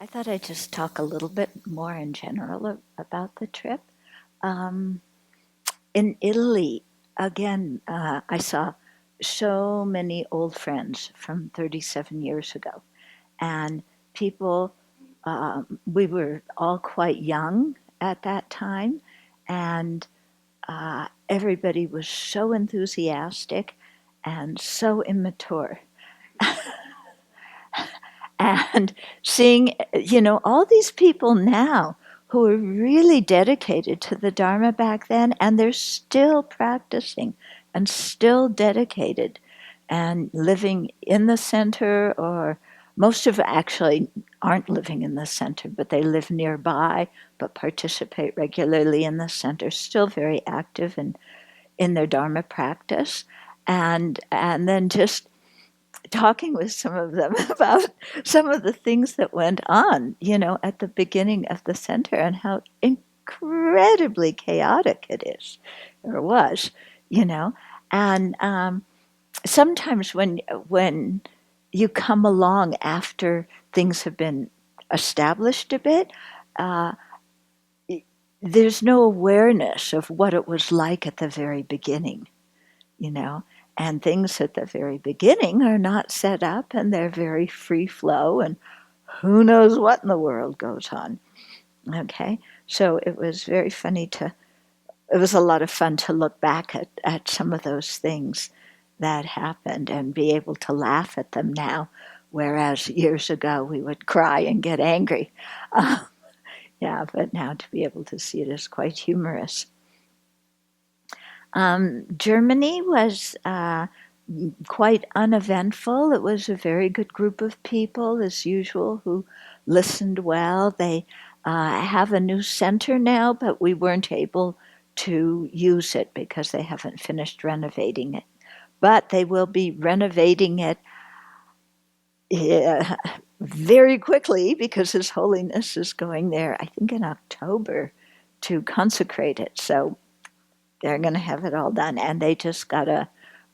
I thought I'd just talk a little bit more in general about the trip. Um, in Italy, again, I saw so many old friends from 37 years ago. And people, we were all quite young at that time. And everybody was so enthusiastic and so immature. And seeing, all these people now who are really dedicated to the Dharma back then, and they're still practicing and still dedicated and living in the center, or most of actually aren't living in the center, but they live nearby, but participate regularly in the center, still very active in their Dharma practice. And then just talking with some of them about some of the things that went on, at the beginning of the center, and how incredibly chaotic it is, or was, you know. And sometimes when you come along after things have been established a bit, uh, there's no awareness of what it was like at the very beginning, you know. And things at the very beginning are not set up, and they're very free flow, and who knows what in the world goes on. Okay. So it was very funny it was a lot of fun to look back at some of those things that happened and be able to laugh at them now, whereas years ago we would cry and get angry. Uh, yeah, but now to be able to see it is quite humorous. Germany was quite uneventful. It was a very good group of people, as usual, who listened well. They have a new center now, but we weren't able to use it because they haven't finished renovating it. But they will be renovating it uh, very quickly because His Holiness is going there, I think, in October to consecrate it. So they're going to have it all done. And they just got a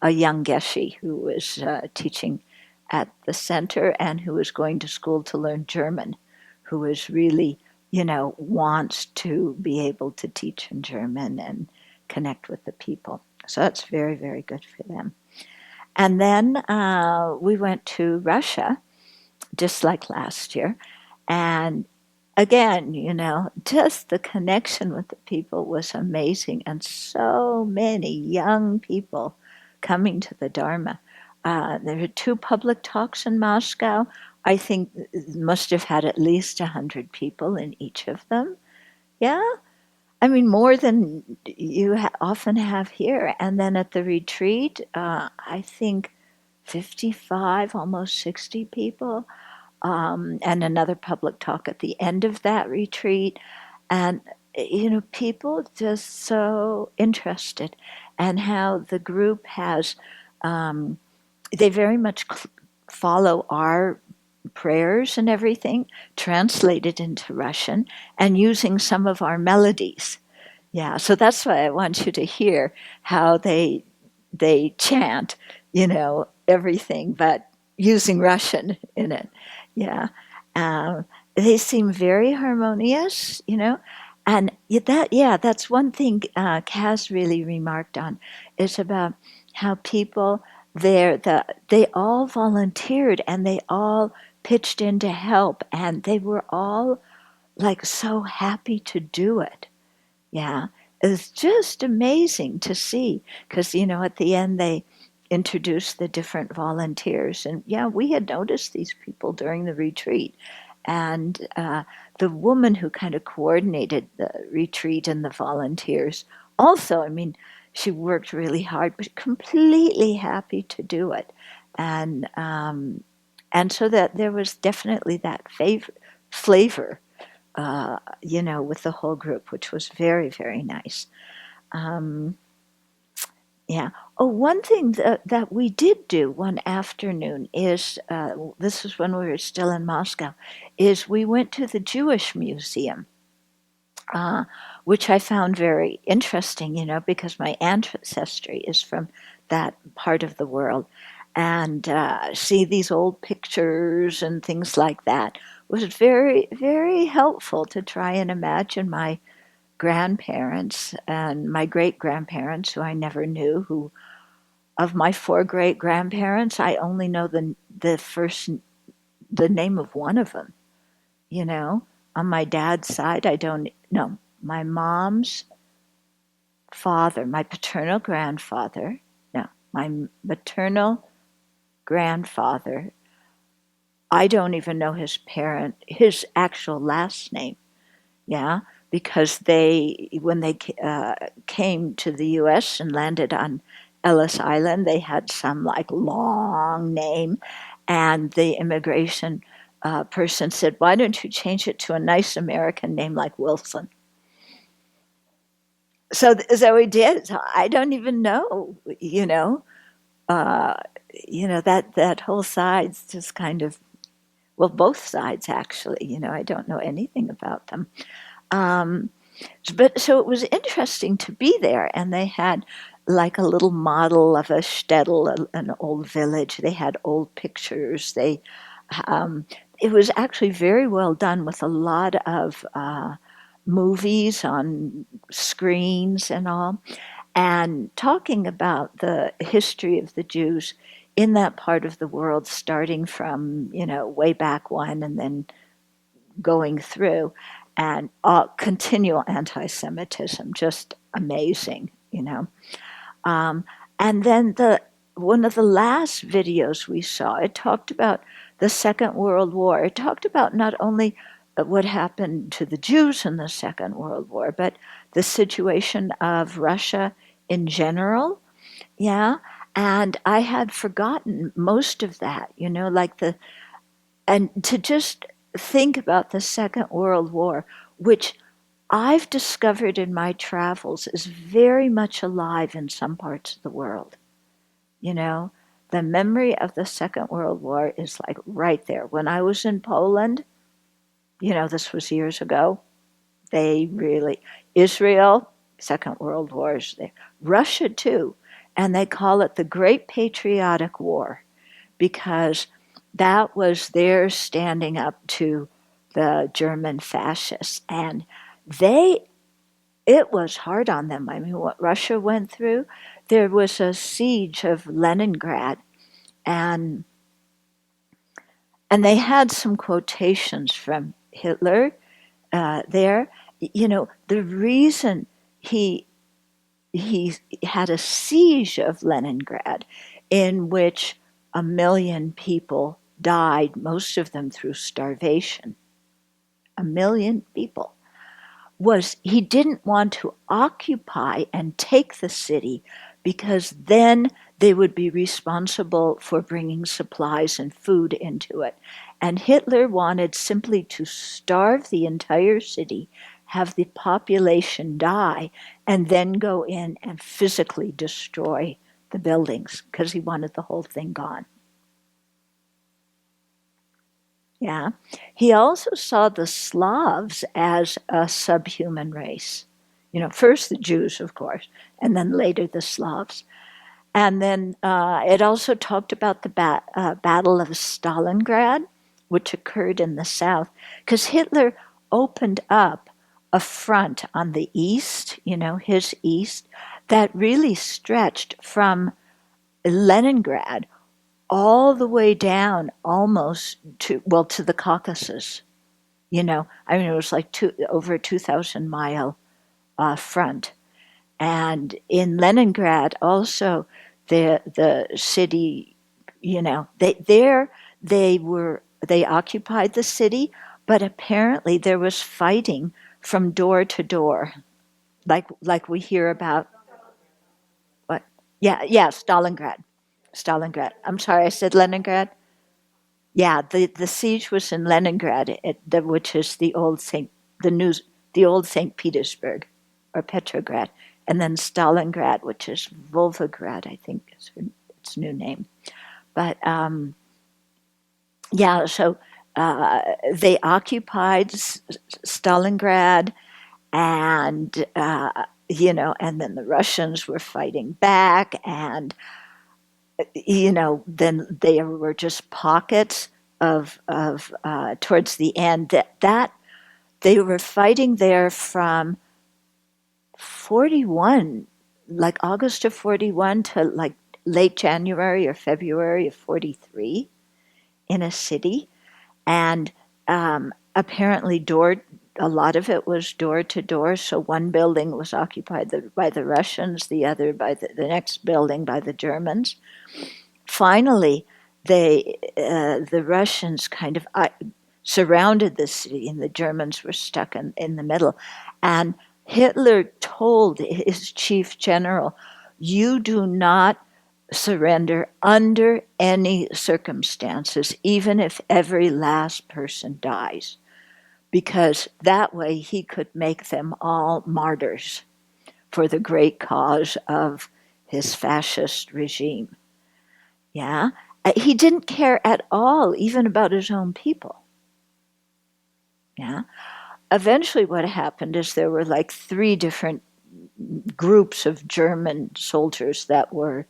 young Geshe who was teaching at the center and who was going to school to learn German, who is really, wants to be able to teach in German and connect with the people. So that's very, very good for them. And then we went to Russia, just like last year. And again, just the connection with the people was amazing, and so many young people coming to the Dharma. There were two public talks in Moscow. I think must have had at least 100 people in each of them. Yeah, I mean more than you often have here. And then at the retreat, I think 55, almost 60 people, and another public talk at the end of that retreat. And, people just so interested, and how the group has, um, they very much follow our prayers and everything, translated into Russian, and using some of our melodies. Yeah, so that's why I want you to hear how they chant, everything, but using Russian in it. Yeah, they seem very harmonious, and that's one thing Kaz really remarked on, is about how people there, they all volunteered and they all pitched in to help, and they were all like so happy to do it. Yeah, it's just amazing to see because, at the end they introduced the different volunteers. And yeah, we had noticed these people during the retreat. And the woman who kind of coordinated the retreat and the volunteers also, I mean, she worked really hard, but completely happy to do it. And, and so that there was definitely that flavor with the whole group, which was very, very nice. Um, yeah. Oh, one thing that we did do one afternoon is, this is when we were still in Moscow, is we went to the Jewish Museum, uh, which I found very interesting, because my ancestry is from that part of the world. and see these old pictures and things like that was very, very helpful to try and imagine my grandparents and my great grandparents, who I never knew. Who of my four great grandparents, I only know the name of one of them. You know, on my dad's side, I don't know. My mom's father, my paternal grandfather, no, my maternal grandfather, I don't even know his actual last name. Yeah, because when they came to the U.S. and landed on Ellis Island, they had some like long name, and the immigration person said, "Why don't you change it to a nice American name like Wilson?" So we did. So I don't even know, uh, that whole side's just kind of, well, both sides actually. I don't know anything about them. Um, but so it was interesting to be there, and they had like a little model of a shtetl, an old village. They had old pictures. Um, it was actually very well done with a lot of movies on screens and all, and talking about the history of the Jews in that part of the world, starting from way back when, and then going through, and continual anti-Semitism, just amazing. Um, and then one of the last videos we saw, it talked about the Second World War. It talked about not only what happened to the Jews in the Second World War, but the situation of Russia in general. Yeah. And I had forgotten most of that, and to just think about the Second World War, which I've discovered in my travels is very much alive in some parts of the world. You know, the memory of the Second World War is like right there. When I was in Poland, this was years ago, Israel, Second World War is there. Russia too. And they call it the Great Patriotic War, because that was their standing up to the German fascists. And it was hard on them. I mean, what Russia went through, there was a siege of Leningrad, and they had some quotations from Hitler there. The reason he he had a siege of Leningrad, in which 1 million people died, most of them through starvation. 1 million people. Was he didn't want to occupy and take the city, because then they would be responsible for bringing supplies and food into it. And Hitler wanted simply to starve the entire city, have the population die, and then go in and physically destroy the buildings, because he wanted the whole thing gone. Yeah. He also saw the Slavs as a subhuman race. First the Jews, of course, and then later the Slavs. And then it also talked about the Battle of Stalingrad, which occurred in the south, because Hitler opened up a front on the east, his east, that really stretched from Leningrad all the way down almost to the Caucasus. I mean, it was like over a 2,000-mile front. And in Leningrad also, the city, they occupied the city, but apparently there was fighting from door to door, like we hear about. What? Yeah, Stalingrad. I'm sorry, I said Leningrad. Yeah, the siege was in Leningrad, which is the old Saint Petersburg, or Petrograd, and then Stalingrad, which is Volgograd, I think is its new name. But yeah, so they occupied Stalingrad, and and then the Russians were fighting back, and then there were just pockets of towards the end that they were fighting there from 41, like August of 41 to like late January or February of 43 in a city. And apparently a lot of it was door to door. So one building was occupied by the Russians, the other by the next building by the Germans. Finally, the Russians kind of surrounded the city, and the Germans were stuck in the middle. And Hitler told his chief general, "You do not surrender under any circumstances, even if every last person dies," because that way he could make them all martyrs for the great cause of his fascist regime. Yeah. He didn't care at all, even about his own people. Yeah. Eventually, what happened is there were like 3 different groups of German soldiers that were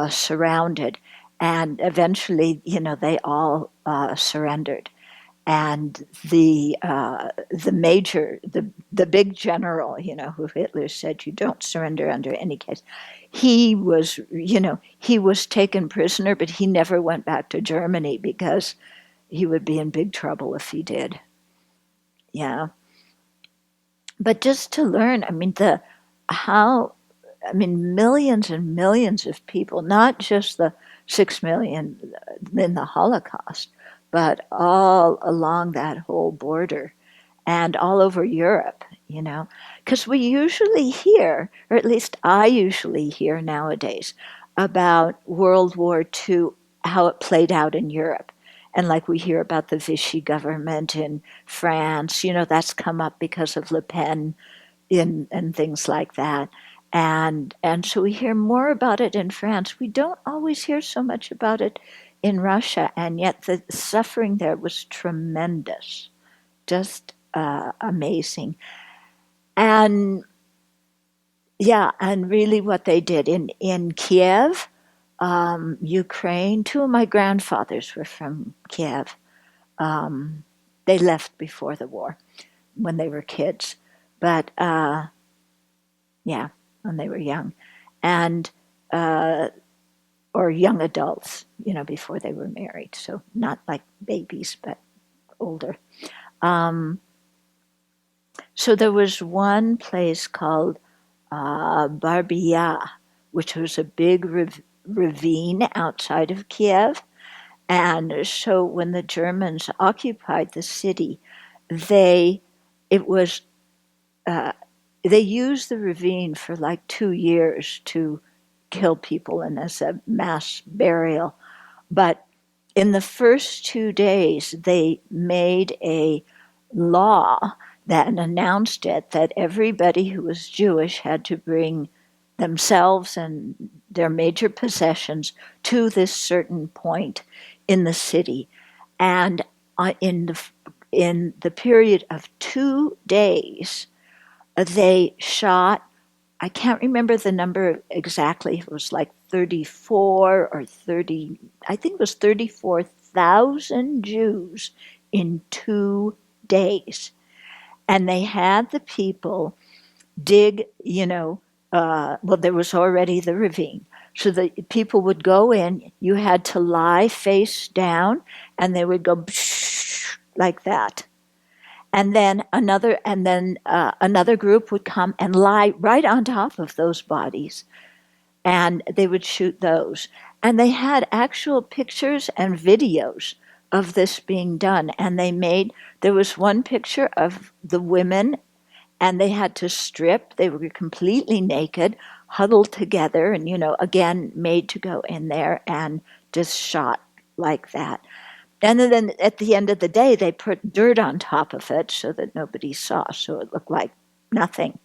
surrounded, and eventually, they all surrendered. And the major, the big general, who Hitler said you don't surrender under any case, he was taken prisoner, but he never went back to Germany because he would be in big trouble if he did. Yeah, but just to learn, millions and millions of people, not just the 6 million in the Holocaust, but all along that whole border and all over Europe, because we usually hear, or at least I usually hear nowadays, about World War II, how it played out in Europe. And like we hear about the Vichy government in France, that's come up because of Le Pen and things like that. And so we hear more about it in France. We don't always hear so much about it in Russia, and yet the suffering there was tremendous, just amazing. And yeah, and really what they did in Kiev, Ukraine. 2 of my grandfathers were from Kiev. They left before the war when they were kids, but yeah, when they were young, and or young adults, before they were married. So not like babies, but older. So there was one place called Barbia, which was a big ravine outside of Kiev. And so when the Germans occupied the city, they it was they used the ravine for like 2 years to kill people and as a mass burial. But in the first 2 days, they made a law that announced it that everybody who was Jewish had to bring themselves and their major possessions to this certain point in the city. And in the period of 2 days, they shot, I can't remember the number exactly, it was like 34 or 30, I think it was 34,000 Jews in 2 days. And they had the people dig, there was already the ravine. So the people would go in, you had to lie face down, and they would go like that. And then another group would come and lie right on top of those bodies, and they would shoot those. And they had actual pictures and videos of this being done. And there was one picture of the women, and they had to strip. They were completely naked, huddled together, and, again, made to go in there and just shot like that. And then at the end of the day, they put dirt on top of it so that nobody saw, so it looked like nothing.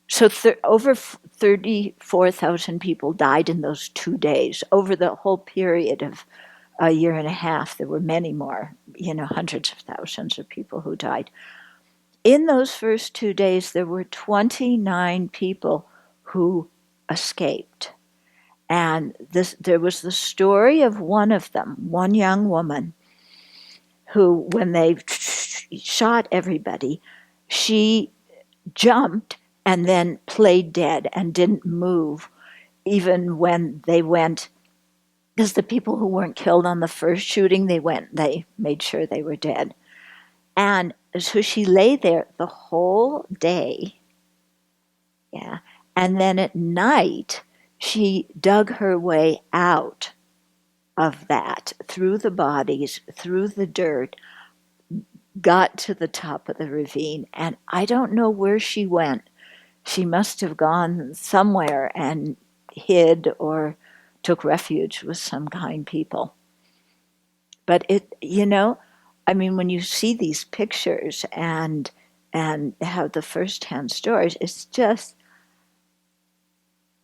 So over 34,000 people died in those 2 days. Over the whole period of a year and a half, there were many more, hundreds of thousands of people who died. In those first 2 days, there were 29 people who escaped. And there was the story of one of them, one young woman, who, when they shot everybody, she jumped and then played dead and didn't move, even when they went, because the people who weren't killed on the first shooting, they made sure they were dead. And so she lay there the whole day. Yeah. And then at night, she dug her way out of that, through the bodies, through the dirt, got to the top of the ravine. And I don't know where she went. She must have gone somewhere and hid or took refuge with some kind people. But I mean, when you see these pictures and have the first-hand stories, it's just,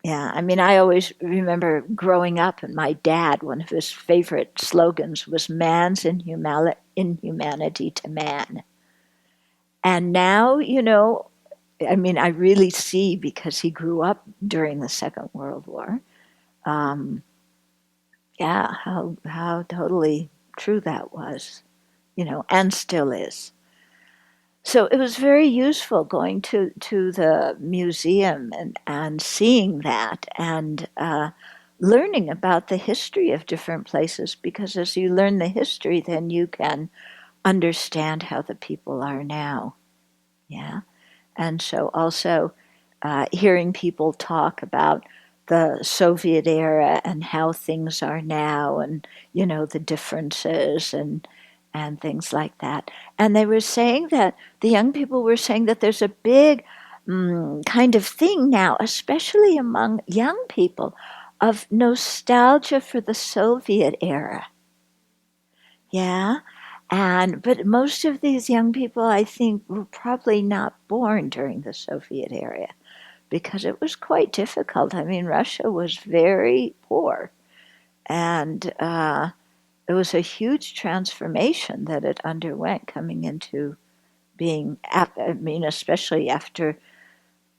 yeah. I mean, I always remember growing up, and my dad, one of his favorite slogans was "Man's inhumanity to man." And now, I mean, I really see, because he grew up during the Second World War, yeah, how totally true that was, and still is. So it was very useful going to the museum and seeing that, and learning about the history of different places, because as you learn the history, then you can understand how the people are now. Yeah. And so also hearing people talk about the Soviet era and how things are now, and the differences and things like that. And they were saying that the young people were saying that there's a big kind of thing now, especially among young people, of nostalgia for the Soviet era. Yeah. But most of these young people, I think, were probably not born during the Soviet era, because it was quite difficult. I mean, Russia was very poor, and it was a huge transformation that it underwent coming into being, I mean, especially after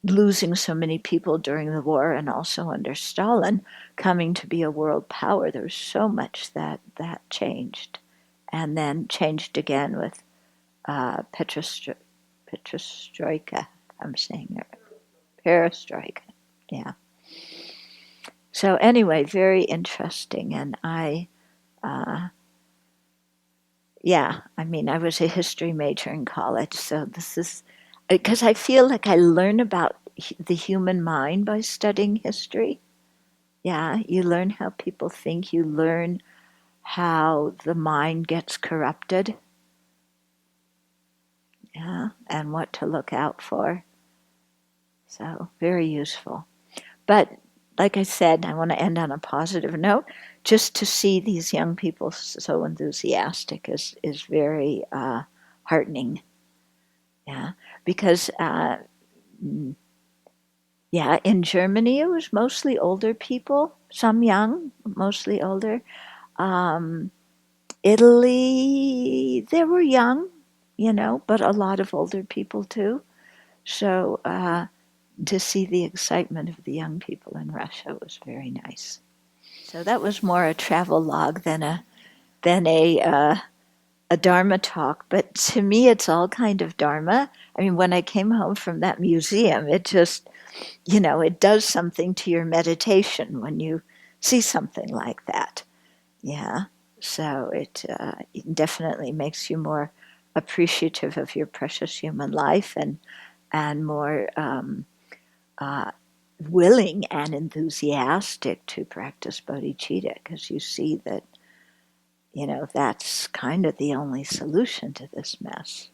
losing so many people during the war, and also under Stalin, coming to be a world power. There was so much that changed, and then changed again with Perestroika. I'm saying it. Perestroika. Yeah. So anyway, very interesting, and yeah, I mean, I was a history major in college, so this is because I feel like I learn about the human mind by studying history. Yeah, you learn how people think, you learn how the mind gets corrupted, yeah, and what to look out for. So, very useful. But like I said, I want to end on a positive note. Just to see these young people so enthusiastic is very heartening. Yeah, because yeah, in Germany it was mostly older people, some young, mostly older. Um, Italy, they were young, but a lot of older people too. So to see the excitement of the young people in Russia was very nice. So that was more a travel log than a Dharma talk. But to me, it's all kind of Dharma. I mean, when I came home from that museum, it just, it does something to your meditation when you see something like that. Yeah. So it definitely makes you more appreciative of your precious human life, and more uh, willing and enthusiastic to practice bodhicitta, because you see that, that's kind of the only solution to this mess.